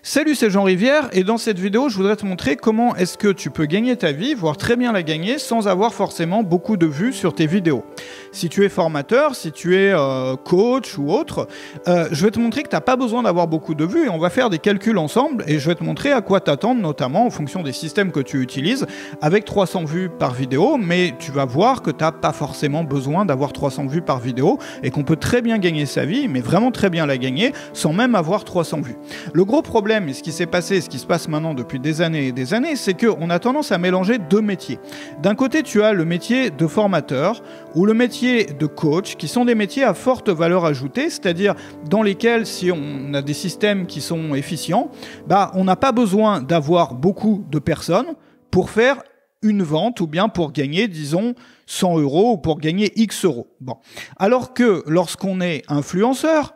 Salut, c'est Jean Rivière et dans cette vidéo, je voudrais te montrer comment est-ce que tu peux gagner ta vie, voire très bien la gagner sans avoir forcément beaucoup de vues sur tes vidéos. Si tu es formateur, si tu es coach ou autre, je vais te montrer que tu n'as pas besoin d'avoir beaucoup de vues et on va faire des calculs ensemble et je vais te montrer à quoi t'attendre, notamment en fonction des systèmes que tu utilises avec 300 vues par vidéo, mais tu vas voir que tu n'as pas forcément besoin d'avoir 300 vues par vidéo et qu'on peut très bien gagner sa vie, mais vraiment très bien la gagner sans même avoir 300 vues. Le gros problème, et ce qui s'est passé, ce qui se passe maintenant depuis des années et des années, c'est qu'on a tendance à mélanger deux métiers. D'un côté, tu as le métier de formateur ou le métier de coach, qui sont des métiers à forte valeur ajoutée, c'est-à-dire dans lesquels, si on a des systèmes qui sont efficients, on n'a pas besoin d'avoir beaucoup de personnes pour faire une vente ou bien pour gagner, disons, 100 € ou pour gagner X euros. Bon. Alors que lorsqu'on est influenceur,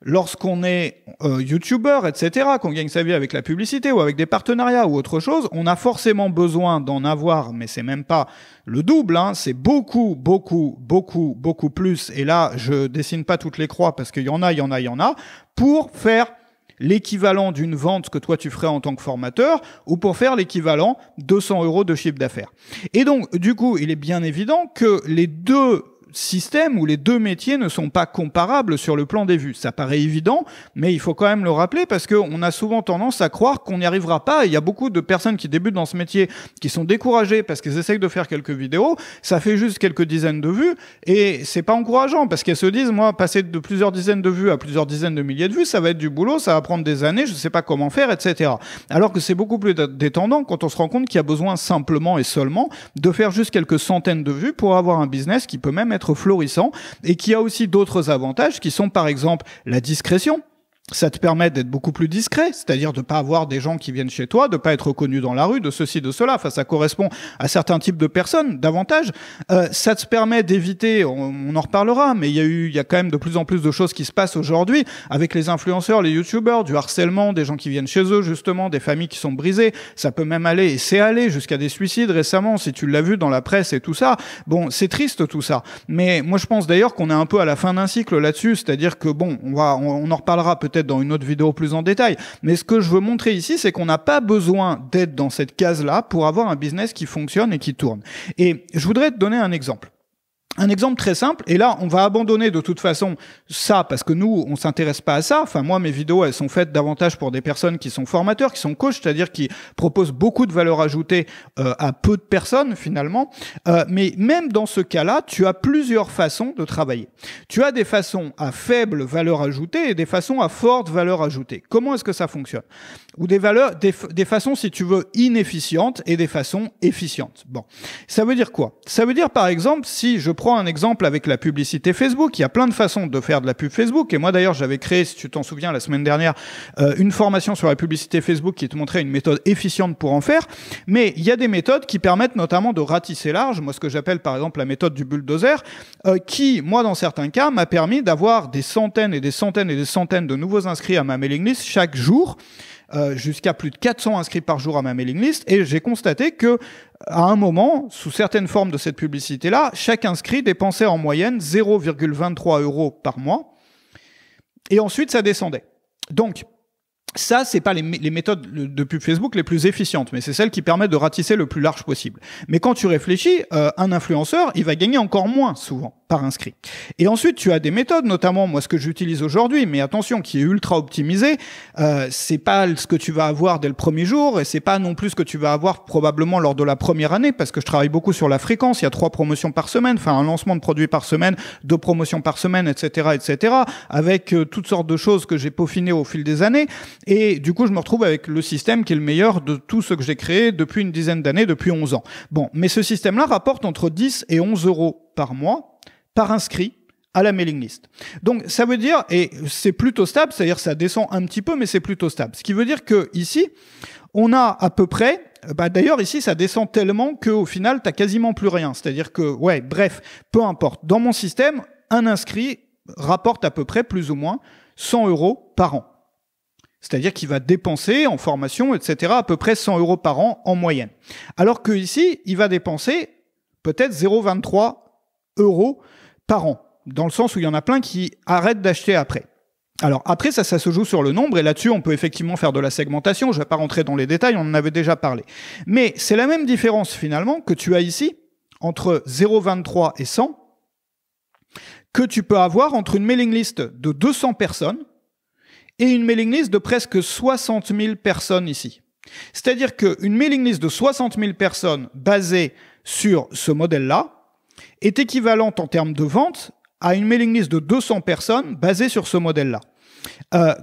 lorsqu'on est youtubeur, etc., qu'on gagne sa vie avec la publicité ou avec des partenariats ou autre chose, on a forcément besoin d'en avoir, mais c'est même pas le double, hein, c'est beaucoup plus. Et là, je dessine pas toutes les croix parce qu'il y en a, pour faire l'équivalent d'une vente que toi tu ferais en tant que formateur ou pour faire l'équivalent de 100 € de chiffre d'affaires. Et donc, du coup, il est bien évident que les deux systèmes où les deux métiers ne sont pas comparables sur le plan des vues. Ça paraît évident, mais il faut quand même le rappeler parce qu'on a souvent tendance à croire qu'on n'y arrivera pas. Il y a beaucoup de personnes qui débutent dans ce métier qui sont découragées parce qu'elles essayent de faire quelques vidéos, ça fait juste quelques dizaines de vues et c'est pas encourageant parce qu'elles se disent, moi, passer de plusieurs dizaines de vues à plusieurs dizaines de milliers de vues, ça va être du boulot, ça va prendre des années, je sais pas comment faire, etc. Alors que c'est beaucoup plus détendant quand on se rend compte qu'il y a besoin simplement et seulement de faire juste quelques centaines de vues pour avoir un business qui peut même être florissant et qui a aussi d'autres avantages qui sont par exemple la discrétion. Ça te permet d'être beaucoup plus discret, c'est-à-dire de ne pas avoir des gens qui viennent chez toi, de ne pas être reconnu dans la rue, de ceci, de cela. Enfin, ça correspond à certains types de personnes, davantage. Ça te permet d'éviter, on en reparlera, mais il y a quand même de plus en plus de choses qui se passent aujourd'hui avec les influenceurs, les youtubeurs, du harcèlement, des gens qui viennent chez eux, justement, des familles qui sont brisées. Ça peut même aller, et c'est allé jusqu'à des suicides récemment, si tu l'as vu dans la presse et tout ça. Bon, c'est triste tout ça. Mais moi, je pense d'ailleurs qu'on est un peu à la fin d'un cycle là-dessus, c'est-à-dire que bon, on en reparlera peut-être dans une autre vidéo plus en détail. Mais ce que je veux montrer ici, c'est qu'on n'a pas besoin d'être dans cette case-là pour avoir un business qui fonctionne et qui tourne. Et je voudrais te donner un exemple. Un exemple très simple, et là, on va abandonner de toute façon ça, parce que nous, on s'intéresse pas à ça. Enfin, moi, mes vidéos, elles sont faites davantage pour des personnes qui sont formateurs, qui sont coachs, c'est-à-dire qui proposent beaucoup de valeur ajoutée à peu de personnes, finalement. Mais même dans ce cas-là, tu as plusieurs façons de travailler. Tu as des façons à faible valeur ajoutée et des façons à forte valeur ajoutée. Comment est-ce que ça fonctionne? Ou des façons, si tu veux, inefficientes et des façons efficientes. Bon. Ça veut dire quoi? Ça veut dire, par exemple, si je prends un exemple avec la publicité Facebook, il y a plein de façons de faire de la pub Facebook. Et moi, d'ailleurs, j'avais créé, si tu t'en souviens, la semaine dernière, une formation sur la publicité Facebook qui te montrait une méthode efficiente pour en faire. Mais il y a des méthodes qui permettent notamment de ratisser large. Moi, ce que j'appelle, par exemple, la méthode du bulldozer, qui, moi, dans certains cas, m'a permis d'avoir des centaines et des centaines et des centaines de nouveaux inscrits à ma mailing list chaque jour. Jusqu'à plus de 400 inscrits par jour à ma mailing list, et j'ai constaté que à un moment, sous certaines formes de cette publicité-là, chaque inscrit dépensait en moyenne 0,23 € par mois, et ensuite ça descendait. Donc, ça, c'est pas les méthodes de pub Facebook les plus efficientes, mais c'est celles qui permettent de ratisser le plus large possible. Mais quand tu réfléchis, un influenceur, il va gagner encore moins souvent par inscrit. Et ensuite, tu as des méthodes, notamment moi ce que j'utilise aujourd'hui, mais attention, qui est ultra optimisé, c'est pas ce que tu vas avoir dès le premier jour, et c'est pas non plus ce que tu vas avoir probablement lors de la première année, parce que je travaille beaucoup sur la fréquence, il y a 3 promotions par semaine, enfin un lancement de produits par semaine, 2 promotions par semaine, etc., avec toutes sortes de choses que j'ai peaufinées au fil des années. Et du coup, je me retrouve avec le système qui est le meilleur de tout ce que j'ai créé depuis une dizaine d'années, depuis 11 ans. Bon, mais ce système-là rapporte entre 10 et 11 € par mois, par inscrit, à la mailing list. Donc, ça veut dire, et c'est plutôt stable, c'est-à-dire ça descend un petit peu, mais c'est plutôt stable. Ce qui veut dire que ici, on a à peu près, d'ailleurs ici, ça descend tellement qu'au final, t'as quasiment plus rien. C'est-à-dire que, ouais, bref, peu importe. Dans mon système, un inscrit rapporte à peu près, plus ou moins, 100 € par an. C'est-à-dire qu'il va dépenser en formation, etc., à peu près 100 € par an en moyenne. Alors que ici, il va dépenser peut-être 0,23 € par an, dans le sens où il y en a plein qui arrêtent d'acheter après. Alors après, ça se joue sur le nombre, et là-dessus, on peut effectivement faire de la segmentation. Je ne vais pas rentrer dans les détails, on en avait déjà parlé. Mais c'est la même différence, finalement, que tu as ici, entre 0,23 et 100, que tu peux avoir entre une mailing list de 200 personnes et une mailing list de presque 60 000 personnes ici. C'est-à-dire qu'une mailing list de 60 000 personnes basée sur ce modèle-là est équivalente en termes de vente à une mailing list de 200 personnes basée sur ce modèle-là.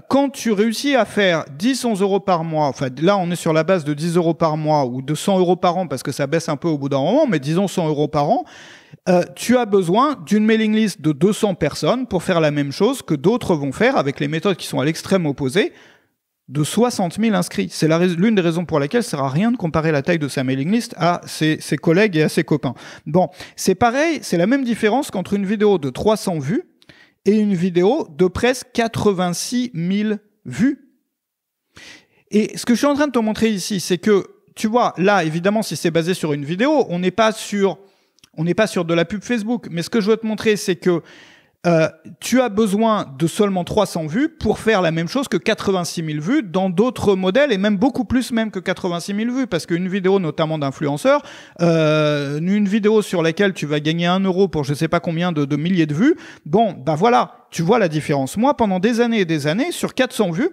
Quand tu réussis à faire 10-11 euros par mois, enfin là on est sur la base de 10 euros par mois ou de 100 euros par an parce que ça baisse un peu au bout d'un moment, mais disons 100 euros par an, tu as besoin d'une mailing list de 200 personnes pour faire la même chose que d'autres vont faire avec les méthodes qui sont à l'extrême opposé de 60 000 inscrits. C'est l'une des raisons pour laquelle ça ne sert à rien de comparer la taille de sa mailing list à ses collègues et à ses copains. Bon, c'est pareil, c'est la même différence qu'entre une vidéo de 300 vues et une vidéo de presque 86 000 vues. Et ce que je suis en train de te montrer ici, c'est que, tu vois, là, évidemment, si c'est basé sur une vidéo, on n'est pas sur de la pub Facebook. Mais ce que je veux te montrer, c'est que tu as besoin de seulement 300 vues pour faire la même chose que 86 000 vues dans d'autres modèles, et même beaucoup plus même que 86 000 vues, parce qu'une vidéo notamment d'influenceurs, une vidéo sur laquelle tu vas gagner 1 euro pour je sais pas combien de milliers de vues, bon, bah voilà, tu vois la différence. Moi, pendant des années et des années, sur 400 vues,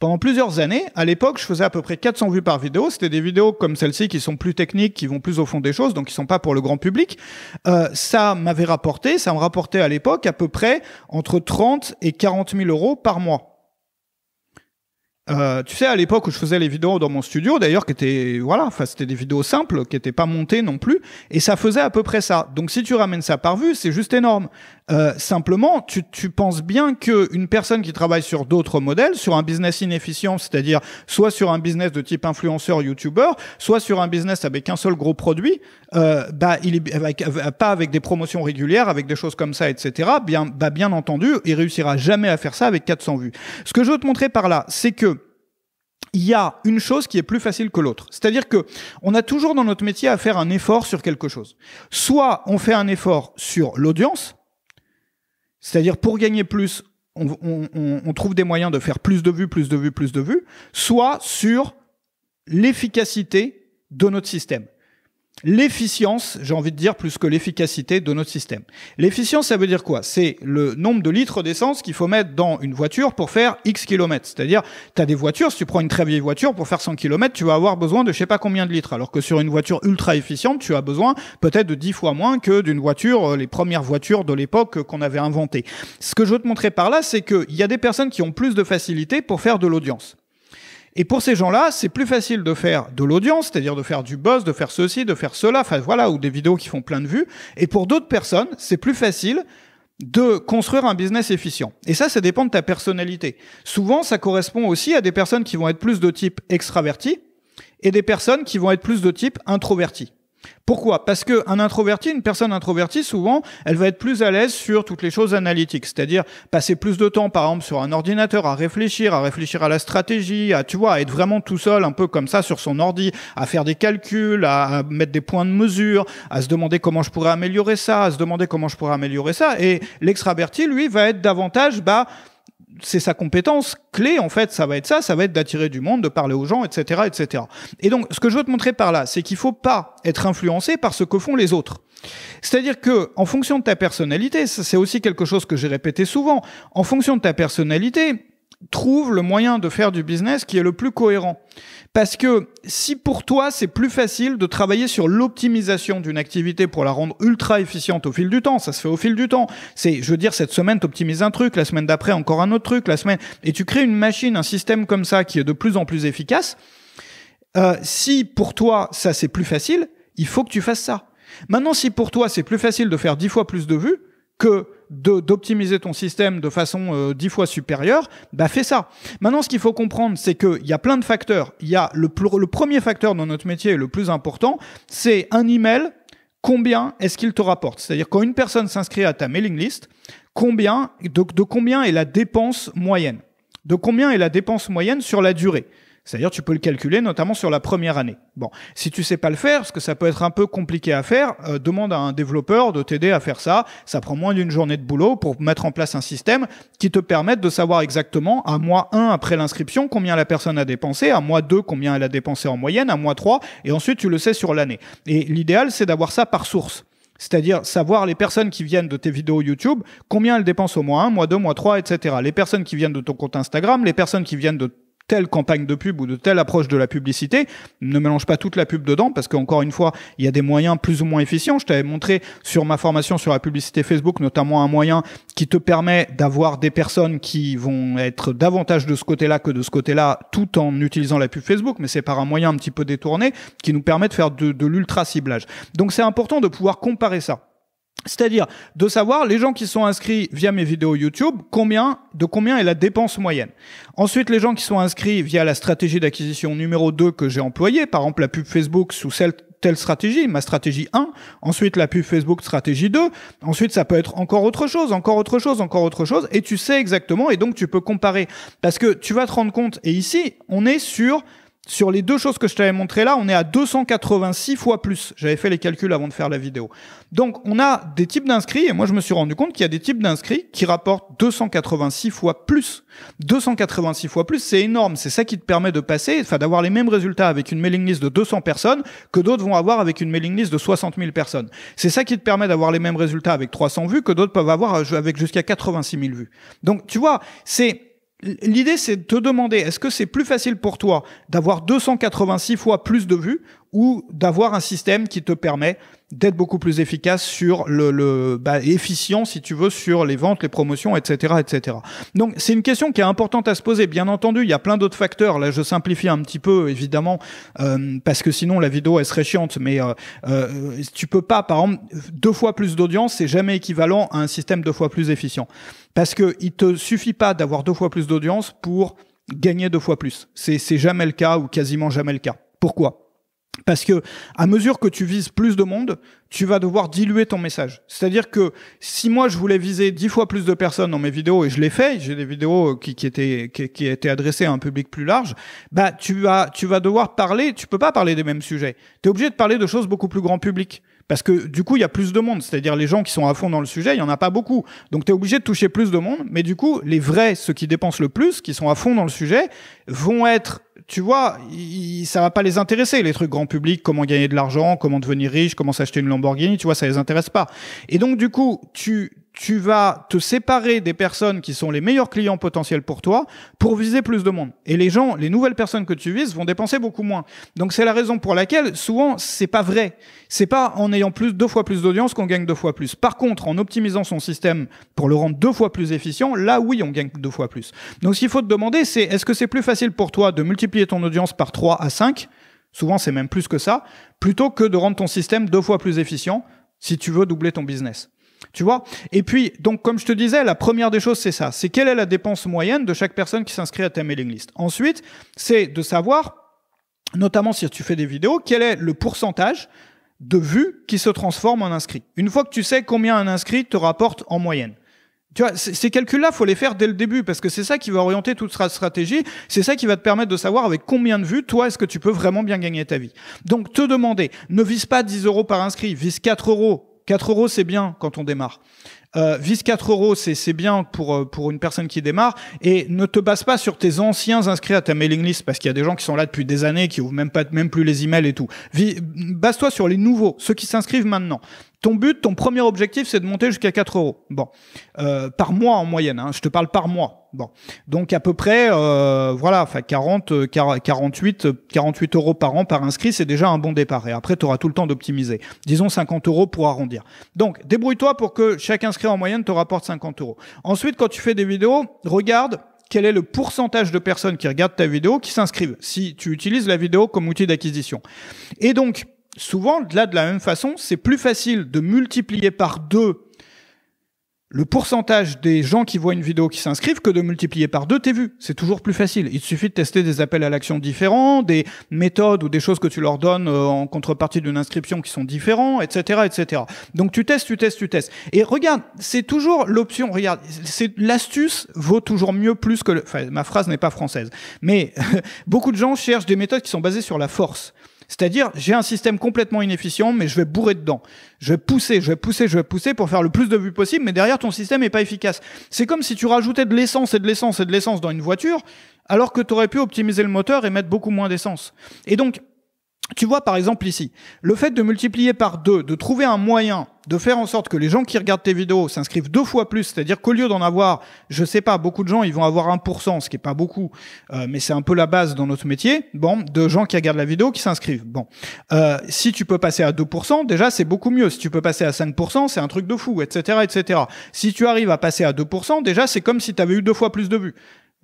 pendant plusieurs années, à l'époque, je faisais à peu près 400 vues par vidéo. C'était des vidéos comme celle-ci qui sont plus techniques, qui vont plus au fond des choses, donc qui sont pas pour le grand public. Ça me rapportait à l'époque à peu près entre 30 et 40 000 euros par mois. Tu sais, à l'époque où je faisais les vidéos dans mon studio, d'ailleurs, c'était des vidéos simples, qui n'étaient pas montées non plus, et ça faisait à peu près ça. Donc si tu ramènes ça par vue, c'est juste énorme. Simplement, tu penses bien qu'une personne qui travaille sur d'autres modèles, sur un business inefficient, c'est-à-dire soit sur un business de type influenceur, youtubeur, soit sur un business avec un seul gros produit, pas avec des promotions régulières, avec des choses comme ça, etc., bien entendu, il réussira jamais à faire ça avec 400 vues. Ce que je veux te montrer par là, c'est que il y a une chose qui est plus facile que l'autre. C'est-à-dire que on a toujours dans notre métier à faire un effort sur quelque chose. Soit on fait un effort sur l'audience, c'est-à-dire pour gagner plus, on trouve des moyens de faire plus de vues, soit sur l'efficacité de notre système. L'efficience, j'ai envie de dire, plus que l'efficacité de notre système. L'efficience, ça veut dire quoi? C'est le nombre de litres d'essence qu'il faut mettre dans une voiture pour faire X kilomètres. C'est-à-dire, tu as des voitures, si tu prends une très vieille voiture, pour faire 100 kilomètres, tu vas avoir besoin de je sais pas combien de litres. Alors que sur une voiture ultra efficiente, tu as besoin peut-être de 10 fois moins que d'une voiture, les premières voitures de l'époque qu'on avait inventées. Ce que je veux te montrer par là, c'est qu'il y a des personnes qui ont plus de facilité pour faire de l'audience. Et pour ces gens-là, c'est plus facile de faire de l'audience, c'est-à-dire de faire du buzz, de faire ceci, de faire cela, enfin voilà, ou des vidéos qui font plein de vues. Et pour d'autres personnes, c'est plus facile de construire un business efficient. Et ça dépend de ta personnalité. Souvent, ça correspond aussi à des personnes qui vont être plus de type extraverti et des personnes qui vont être plus de type introverti. Pourquoi? Parce une personne introvertie, souvent, elle va être plus à l'aise sur toutes les choses analytiques, c'est-à-dire passer plus de temps, par exemple, sur un ordinateur, à réfléchir à la stratégie, à être vraiment tout seul, un peu comme ça, sur son ordi, à faire des calculs, à mettre des points de mesure, à se demander comment je pourrais améliorer ça, Et l'extraverti, lui, va être davantage, c'est sa compétence clé, en fait, ça va être d'attirer du monde, de parler aux gens, etc., etc. Et donc, ce que je veux te montrer par là, c'est qu'il faut pas être influencé par ce que font les autres. C'est-à-dire que, en fonction de ta personnalité, c'est aussi quelque chose que j'ai répété souvent, en fonction de ta personnalité, trouve le moyen de faire du business qui est le plus cohérent. Parce que si pour toi, c'est plus facile de travailler sur l'optimisation d'une activité pour la rendre ultra efficiente au fil du temps, ça se fait au fil du temps. Cette semaine, t'optimises un truc, la semaine d'après, encore un autre truc, et tu crées une machine, un système comme ça qui est de plus en plus efficace. Si pour toi, ça c'est plus facile, il faut que tu fasses ça. Maintenant, si pour toi, c'est plus facile de faire 10 fois plus de vues que d'optimiser ton système de façon 10 fois supérieure, fais ça. Maintenant, ce qu'il faut comprendre, c'est qu'il y a plein de facteurs. Il y a le premier facteur dans notre métier, le plus important, c'est un email, combien est-ce qu'il te rapporte? C'est-à-dire, quand une personne s'inscrit à ta mailing list, de combien est la dépense moyenne? De combien est la dépense moyenne sur la durée? C'est-à-dire, tu peux le calculer notamment sur la première année. Bon, si tu sais pas le faire, parce que ça peut être un peu compliqué à faire, demande à un développeur de t'aider à faire ça. Ça prend moins d'une journée de boulot pour mettre en place un système qui te permette de savoir exactement à mois 1 après l'inscription combien la personne a dépensé, à mois 2 combien elle a dépensé en moyenne, à mois 3, et ensuite tu le sais sur l'année. Et l'idéal, c'est d'avoir ça par source. C'est-à-dire savoir les personnes qui viennent de tes vidéos YouTube, combien elles dépensent au mois 1, mois 2, mois 3, etc. Les personnes qui viennent de ton compte Instagram, les personnes qui viennent de telle campagne de pub ou de telle approche de la publicité. Ne mélange pas toute la pub dedans parce qu'encore une fois, il y a des moyens plus ou moins efficients. Je t'avais montré sur ma formation sur la publicité Facebook notamment un moyen qui te permet d'avoir des personnes qui vont être davantage de ce côté-là que de ce côté-là tout en utilisant la pub Facebook, mais c'est par un moyen un petit peu détourné qui nous permet de faire de l'ultra ciblage. Donc c'est important de pouvoir comparer ça. C'est-à-dire de savoir les gens qui sont inscrits via mes vidéos YouTube, de combien est la dépense moyenne. Ensuite, les gens qui sont inscrits via la stratégie d'acquisition numéro 2 que j'ai employée, par exemple la pub Facebook sous telle stratégie, ma stratégie 1, ensuite la pub Facebook stratégie 2, ensuite ça peut être encore autre chose, et tu sais exactement, et donc tu peux comparer. Parce que tu vas te rendre compte, et ici, on est sur les deux choses que je t'avais montré là, on est à 286 fois plus. J'avais fait les calculs avant de faire la vidéo. Donc, on a des types d'inscrits, et moi, je me suis rendu compte qu'il y a des types d'inscrits qui rapportent 286 fois plus. 286 fois plus, c'est énorme. C'est ça qui te permet de passer, d'avoir les mêmes résultats avec une mailing list de 200 personnes que d'autres vont avoir avec une mailing list de 60 000 personnes. C'est ça qui te permet d'avoir les mêmes résultats avec 300 vues que d'autres peuvent avoir avec jusqu'à 86 000 vues. Donc, tu vois, l'idée, c'est de te demander, est-ce que c'est plus facile pour toi d'avoir 286 fois plus de vues ou d'avoir un système qui te permet d'être beaucoup plus efficace sur efficient, si tu veux, sur les ventes, les promotions, etc., etc. Donc, c'est une question qui est importante à se poser. Bien entendu, il y a plein d'autres facteurs. Là, je simplifie un petit peu, évidemment, parce que sinon, la vidéo, elle serait chiante. Mais tu peux pas, par exemple, 2 fois plus d'audience, c'est jamais équivalent à un système 2 fois plus efficient. Parce que il te suffit pas d'avoir 2 fois plus d'audience pour gagner 2 fois plus. C'est jamais le cas ou quasiment jamais le cas. Pourquoi ? Parce que à mesure que tu vises plus de monde, tu vas devoir diluer ton message. C'est-à-dire que si moi je voulais viser 10 fois plus de personnes dans mes vidéos, et je l'ai fait, j'ai des vidéos qui étaient adressées à un public plus large, bah tu vas devoir parler, tu peux pas parler des mêmes sujets. Tu es obligé de parler de choses beaucoup plus grand public. Parce que du coup, il y a plus de monde. C'est-à-dire les gens qui sont à fond dans le sujet, il y en a pas beaucoup. Donc tu es obligé de toucher plus de monde. Mais du coup, les vrais, ceux qui dépensent le plus, qui sont à fond dans le sujet, vont être, tu vois, ça va pas les intéresser, les trucs grand public, comment gagner de l'argent, comment devenir riche, comment s'acheter une Lamborghini, tu vois, ça les intéresse pas. Et donc du coup, tu vas te séparer des personnes qui sont les meilleurs clients potentiels pour toi pour viser plus de monde. Et les nouvelles personnes que tu vises vont dépenser beaucoup moins. Donc c'est la raison pour laquelle souvent c'est pas vrai. C'est pas en ayant 2 fois plus d'audience qu'on gagne 2 fois plus. Par contre, en optimisant son système pour le rendre 2 fois plus efficient, là oui, on gagne 2 fois plus. Donc ce qu'il faut te demander, c'est est-ce que c'est plus facile pour toi de multiplier ton audience par 3 à 5, souvent c'est même plus que ça, plutôt que de rendre ton système 2 fois plus efficient si tu veux doubler ton business. Tu vois? Et puis, donc, comme je te disais, la première des choses, c'est ça. C'est quelle est la dépense moyenne de chaque personne qui s'inscrit à ta mailing list. Ensuite, c'est de savoir, notamment si tu fais des vidéos, quel est le pourcentage de vues qui se transforment en inscrits. Une fois que tu sais combien un inscrit te rapporte en moyenne. Tu vois, ces calculs-là, faut les faire dès le début parce que c'est ça qui va orienter toute ta stratégie. C'est ça qui va te permettre de savoir avec combien de vues, toi, est-ce que tu peux vraiment bien gagner ta vie. Donc, te demander, ne vise pas 10 € par inscrit, vise 4 €. 4 €, c'est bien quand on démarre. Vise 4 €, c'est bien pour une personne qui démarre. Et ne te base pas sur tes anciens inscrits à ta mailing list parce qu'il y a des gens qui sont là depuis des années, qui ouvrent même plus les emails et tout. Base-toi sur les nouveaux, ceux qui s'inscrivent maintenant. Ton premier objectif, c'est de monter jusqu'à 4 €. Bon, par mois en moyenne. Hein, je te parle par mois. Bon, donc à peu près, voilà, enfin 48 € par an par inscrit, c'est déjà un bon départ. Et après, tu auras tout le temps d'optimiser. Disons 50 € pour arrondir. Donc, débrouille-toi pour que chaque inscrit en moyenne te rapporte 50 €. Ensuite, quand tu fais des vidéos, regarde quel est le pourcentage de personnes qui regardent ta vidéo qui s'inscrivent si tu utilises la vidéo comme outil d'acquisition. Et donc, souvent, là, de la même façon, c'est plus facile de multiplier par 2 le pourcentage des gens qui voient une vidéo qui s'inscrivent que de multiplier par 2 tes vues. C'est toujours plus facile. Il te suffit de tester des appels à l'action différents, des méthodes ou des choses que tu leur donnes en contrepartie d'une inscription qui sont différents, etc., etc. Donc tu testes. Et regarde, c'est toujours l'option, regarde, l'astuce vaut toujours mieux plus que enfin, ma phrase n'est pas française. Mais beaucoup de gens cherchent des méthodes qui sont basées sur la force. C'est-à-dire, j'ai un système complètement inefficient, mais je vais bourrer dedans. Je vais pousser pour faire le plus de vues possible, mais derrière, ton système n'est pas efficace. C'est comme si tu rajoutais de l'essence dans une voiture, alors que tu aurais pu optimiser le moteur et mettre beaucoup moins d'essence. Et donc, tu vois, par exemple, ici, le fait de multiplier par 2, de trouver un moyen de faire en sorte que les gens qui regardent tes vidéos s'inscrivent 2 fois plus, c'est-à-dire qu'au lieu d'en avoir, je sais pas, beaucoup de gens, ils vont avoir 1%, ce qui est pas beaucoup, mais c'est un peu la base dans notre métier, de gens qui regardent la vidéo, qui s'inscrivent. Si tu peux passer à 2%, déjà, c'est beaucoup mieux. Si tu peux passer à 5%, c'est un truc de fou, etc., etc. Si tu arrives à passer à 2%, déjà, c'est comme si tu avais eu 2 fois plus de vues.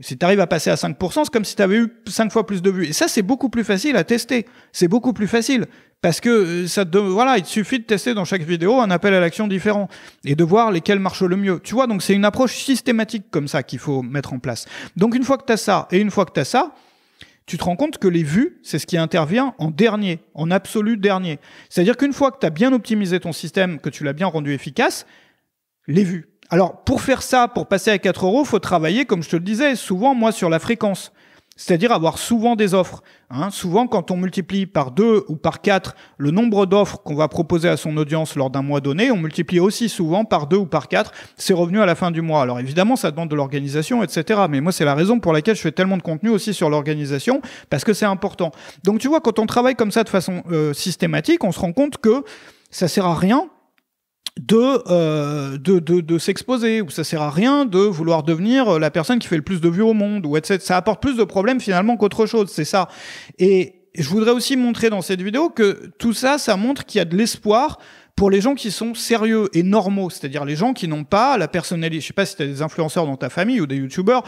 Si tu arrives à passer à 5%, c'est comme si tu avais eu 5 fois plus de vues. Et ça, c'est beaucoup plus facile à tester. C'est beaucoup plus facile. Parce que il te suffit de tester dans chaque vidéo un appel à l'action différent et de voir lesquels marchent le mieux. Tu vois, donc c'est une approche systématique comme ça qu'il faut mettre en place. Donc une fois que tu as ça et une fois que tu as ça, tu te rends compte que les vues, c'est ce qui intervient en dernier, en absolu dernier. C'est-à-dire qu'une fois que tu as bien optimisé ton système, que tu l'as bien rendu efficace, les vues. Alors, pour faire ça, pour passer à 4 €, faut travailler, comme je te le disais, souvent, moi, sur la fréquence. C'est-à-dire avoir souvent des offres. Souvent, quand on multiplie par 2 ou par 4 le nombre d'offres qu'on va proposer à son audience lors d'un mois donné, on multiplie aussi souvent par 2 ou par 4 ses revenus à la fin du mois. Alors évidemment, ça demande de l'organisation, etc. Mais moi, c'est la raison pour laquelle je fais tellement de contenu aussi sur l'organisation, parce que c'est important. Donc tu vois, quand on travaille comme ça de façon systématique, on se rend compte que ça sert à rien de s'exposer, ou ça sert à rien de vouloir devenir la personne qui fait le plus de vues au monde, ou etc. Ça apporte plus de problèmes finalement qu'autre chose, c'est ça. Et je voudrais aussi montrer dans cette vidéo que tout ça, ça montre qu'il y a de l'espoir pour les gens qui sont sérieux et normaux, c'est-à-dire les gens qui n'ont pas la personnalité. Je sais pas si tu as des influenceurs dans ta famille ou des youtubeurs,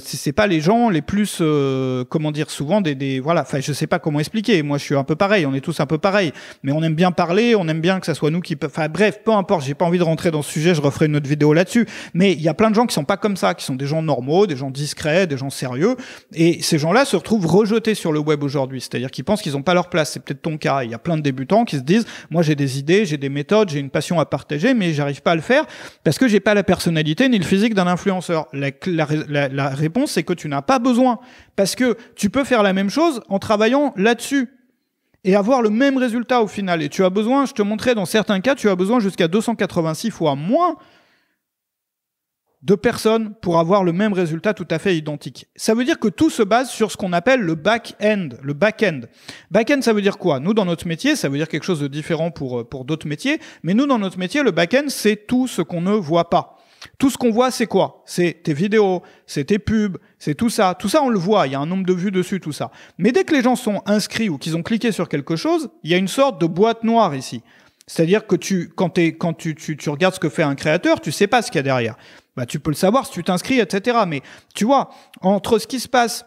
c'est pas les gens les plus souvent voilà, enfin je sais pas comment expliquer. Moi je suis un peu pareil, on est tous un peu pareil, mais on aime bien parler, on aime bien que ça soit nous qui enfin bref, peu importe, j'ai pas envie de rentrer dans ce sujet, je referai une autre vidéo là-dessus, mais il y a plein de gens qui sont pas comme ça, qui sont des gens normaux, des gens discrets, des gens sérieux, et ces gens-là se retrouvent rejetés sur le web aujourd'hui, c'est-à-dire qu'ils pensent qu'ils ont pas leur place. C'est peut-être ton cas. Il y a plein de débutants qui se disent moi j'ai des idées, j'ai des méthodes, j'ai une passion à partager, mais j'arrive pas à le faire parce que j'ai pas la personnalité ni le physique d'un influenceur. La réponse, c'est que tu n'as pas besoin, parce que tu peux faire la même chose en travaillant là-dessus et avoir le même résultat au final. Et tu as besoin, je te montrais dans certains cas, tu as besoin jusqu'à 286 fois moins de personnes pour avoir le même résultat tout à fait identique. Ça veut dire que tout se base sur ce qu'on appelle le back-end. Le back-end. Back-end, ça veut dire quoi? Nous, dans notre métier, ça veut dire quelque chose de différent pour d'autres métiers. Mais nous, dans notre métier, le back-end, c'est tout ce qu'on ne voit pas. Tout ce qu'on voit, c'est quoi? C'est tes vidéos, c'est tes pubs, c'est tout ça. Tout ça, on le voit. Il y a un nombre de vues dessus, tout ça. Mais dès que les gens sont inscrits ou qu'ils ont cliqué sur quelque chose, il y a une sorte de boîte noire ici. C'est-à-dire que quand tu regardes ce que fait un créateur, tu sais pas ce qu'il y a derrière. Tu peux le savoir si tu t'inscris, etc. Mais tu vois, entre ce qui se passe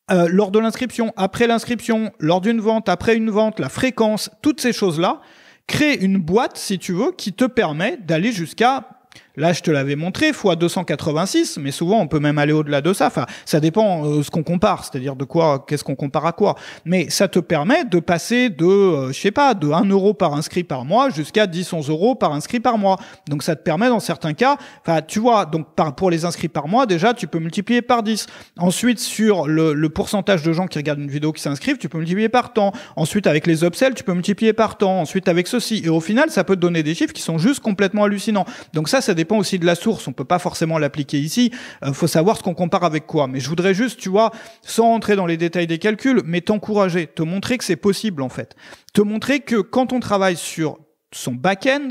lors de l'inscription, après l'inscription, lors d'une vente, après une vente, la fréquence, toutes ces choses-là créent une boîte, si tu veux, qui te permet d'aller jusqu'à... Là, je te l'avais montré, fois 286, mais souvent, on peut même aller au-delà de ça. Enfin, ça dépend ce qu'on compare, c'est-à-dire de quoi, qu'est-ce qu'on compare à quoi. Mais ça te permet de passer de, de 1 € par inscrit par mois jusqu'à 10-11 € par inscrit par mois. Donc, ça te permet, dans certains cas, enfin, tu vois, donc, pour les inscrits par mois, déjà, tu peux multiplier par 10. Ensuite, sur le pourcentage de gens qui regardent une vidéo qui s'inscrivent, tu peux multiplier par temps. Ensuite, avec les upsells, tu peux multiplier par temps. Ensuite, avec ceci. Et au final, ça peut te donner des chiffres qui sont juste complètement hallucinants. Donc, ça dépend aussi de la source, on peut pas forcément l'appliquer ici, faut savoir ce qu'on compare avec quoi. Mais je voudrais juste, tu vois, sans rentrer dans les détails des calculs, mais t'encourager, te montrer que c'est possible en fait. Te montrer que quand on travaille sur son back-end,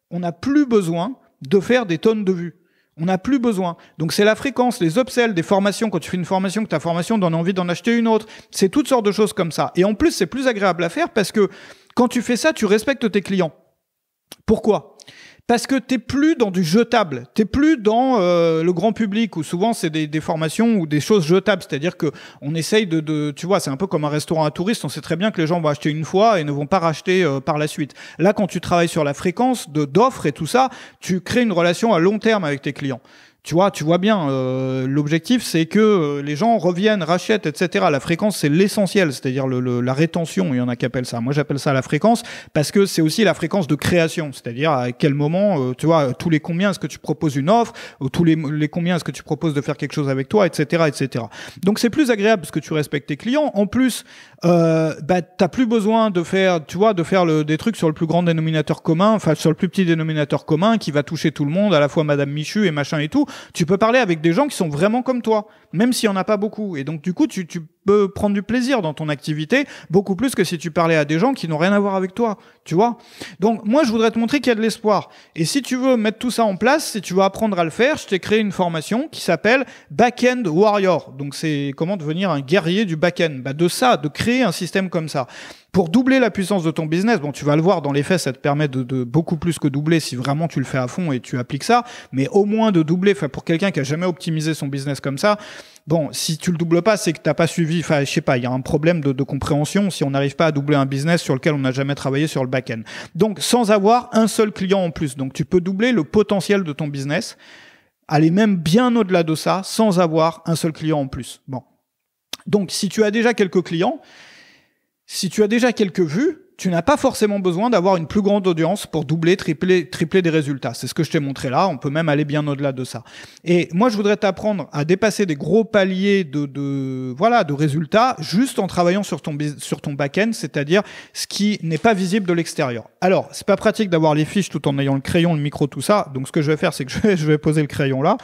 on n'a plus besoin de faire des tonnes de vues. On n'a plus besoin. Donc c'est la fréquence, les upsells, des formations, quand tu fais une formation, que ta formation donne envie d'en acheter une autre, c'est toutes sortes de choses comme ça. Et en plus, c'est plus agréable à faire parce que quand tu fais ça, tu respectes tes clients. Pourquoi ? Parce que t'es plus dans du jetable, t'es plus dans le grand public où souvent c'est des formations ou des choses jetables, c'est-à-dire que on essaye tu vois, c'est un peu comme un restaurant à touristes, on sait très bien que les gens vont acheter une fois et ne vont pas racheter par la suite. Là, quand tu travailles sur la fréquence d'offres et tout ça, tu crées une relation à long terme avec tes clients. Tu vois bien, l'objectif c'est que les gens reviennent, rachètent, etc. La fréquence c'est l'essentiel, c'est-à-dire la rétention, il y en a qui appellent ça. Moi j'appelle ça la fréquence parce que c'est aussi la fréquence de création, c'est-à-dire à quel moment, tu vois, tous les combien est-ce que tu proposes une offre, ou tous les combien est-ce que tu proposes de faire quelque chose avec toi, etc., etc. Donc c'est plus agréable parce que tu respectes tes clients. En plus, t'as plus besoin de faire, tu vois, des trucs sur le plus grand dénominateur commun, enfin sur le plus petit dénominateur commun qui va toucher tout le monde, à la fois Madame Michu et machin et tout. Tu peux parler avec des gens qui sont vraiment comme toi, même s'il y en a pas beaucoup. Et donc du coup, tu peux prendre du plaisir dans ton activité, beaucoup plus que si tu parlais à des gens qui n'ont rien à voir avec toi, tu vois. Donc moi, je voudrais te montrer qu'il y a de l'espoir. Et si tu veux mettre tout ça en place, si tu veux apprendre à le faire, je t'ai créé une formation qui s'appelle Backend Warrior. Donc c'est comment devenir un guerrier du backend. De créer un système comme ça. Pour doubler la puissance de ton business, bon, tu vas le voir dans les faits, ça te permet de beaucoup plus que doubler si vraiment tu le fais à fond et tu appliques ça, mais au moins de doubler, enfin, pour quelqu'un qui a jamais optimisé son business comme ça, bon, si tu le doubles pas, c'est que t'as pas suivi, enfin, je sais pas, il y a un problème de compréhension si on n'arrive pas à doubler un business sur lequel on n'a jamais travaillé sur le back-end. Donc, sans avoir un seul client en plus. Donc, tu peux doubler le potentiel de ton business, aller même bien au-delà de ça, sans avoir un seul client en plus. Bon. Donc, si tu as déjà quelques clients, si tu as déjà quelques vues, tu n'as pas forcément besoin d'avoir une plus grande audience pour doubler, tripler des résultats. C'est ce que je t'ai montré là. On peut même aller bien au-delà de ça. Et moi, je voudrais t'apprendre à dépasser des gros paliers de résultats juste en travaillant sur ton back-end, c'est-à-dire ce qui n'est pas visible de l'extérieur. Alors, c'est pas pratique d'avoir les fiches tout en ayant le crayon, le micro, tout ça. Donc, ce que je vais faire, c'est que je vais poser le crayon là.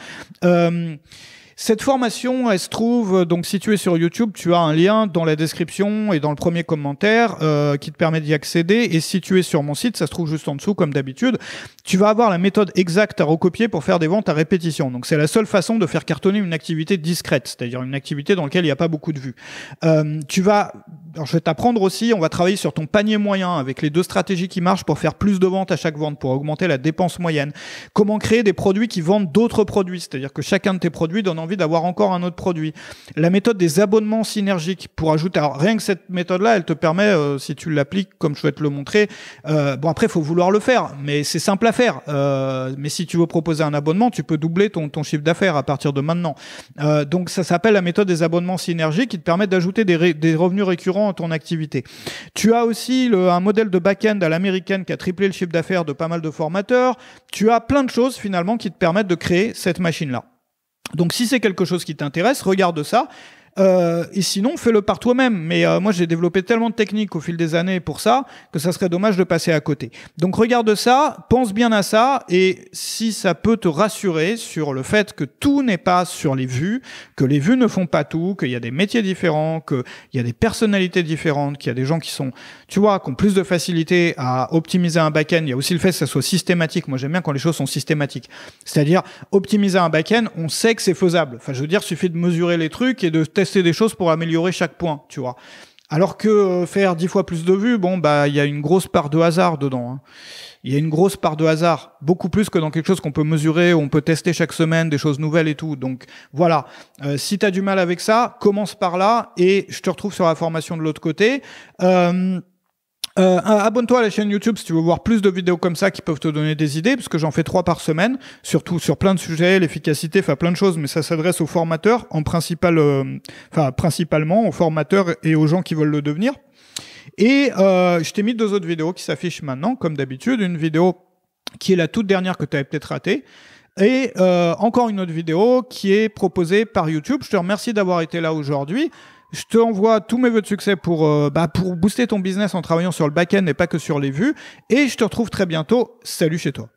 Cette formation, elle se trouve, donc si tu es sur YouTube, tu as un lien dans la description et dans le premier commentaire qui te permet d'y accéder. Et si tu es sur mon site, ça se trouve juste en dessous comme d'habitude. Tu vas avoir la méthode exacte à recopier pour faire des ventes à répétition. Donc c'est la seule façon de faire cartonner une activité discrète, c'est-à-dire une activité dans laquelle il n'y a pas beaucoup de vues. Alors je vais t'apprendre aussi, on va travailler sur ton panier moyen avec les 2 stratégies qui marchent pour faire plus de ventes à chaque vente, pour augmenter la dépense moyenne. Comment créer des produits qui vendent d'autres produits, c'est-à-dire que chacun de tes produits donne envie d'avoir encore un autre produit. La méthode des abonnements synergiques pour ajouter, alors rien que cette méthode-là, elle te permet, si tu l'appliques comme je vais te le montrer, bon après il faut vouloir le faire, mais c'est simple à faire. Mais si tu veux proposer un abonnement, tu peux doubler ton chiffre d'affaires à partir de maintenant. Donc ça s'appelle la méthode des abonnements synergiques qui te permet d'ajouter des revenus récurrents à ton activité. Tu as aussi un modèle de back-end à l'américaine qui a triplé le chiffre d'affaires de pas mal de formateurs. Tu as plein de choses finalement qui te permettent de créer cette machine-là. Donc si c'est quelque chose qui t'intéresse, regarde ça. Et sinon, fais-le par toi-même. Mais moi, j'ai développé tellement de techniques au fil des années pour ça que ça serait dommage de passer à côté. Donc regarde ça, pense bien à ça, et si ça peut te rassurer sur le fait que tout n'est pas sur les vues, que les vues ne font pas tout, qu'il y a des métiers différents, qu'il y a des personnalités différentes, qu'il y a des gens qui sont, tu vois, qui ont plus de facilité à optimiser un back-end. Il y a aussi le fait que ça soit systématique. Moi, j'aime bien quand les choses sont systématiques. C'est-à-dire, optimiser un back-end, on sait que c'est faisable. Enfin, je veux dire, il suffit de mesurer les trucs et de tester des choses pour améliorer chaque point, tu vois. Alors que faire 10 fois plus de vues, bon, bah, il y a une grosse part de hasard dedans, hein. Il y a une grosse part de hasard, beaucoup plus que dans quelque chose qu'on peut mesurer, où on peut tester chaque semaine des choses nouvelles et tout. Donc voilà, si tu as du mal avec ça, commence par là et je te retrouve sur la formation de l'autre côté. Abonne-toi à la chaîne YouTube si tu veux voir plus de vidéos comme ça qui peuvent te donner des idées, parce que j'en fais 3 par semaine, surtout sur plein de sujets, l'efficacité, enfin plein de choses, mais ça s'adresse aux formateurs, principalement aux formateurs et aux gens qui veulent le devenir. Et je t'ai mis 2 autres vidéos qui s'affichent maintenant, comme d'habitude, une vidéo qui est la toute dernière que tu avais peut-être ratée, et encore une autre vidéo qui est proposée par YouTube. Je te remercie d'avoir été là aujourd'hui. Je te envoie tous mes vœux de succès pour booster ton business en travaillant sur le back-end et pas que sur les vues. Et je te retrouve très bientôt. Salut chez toi.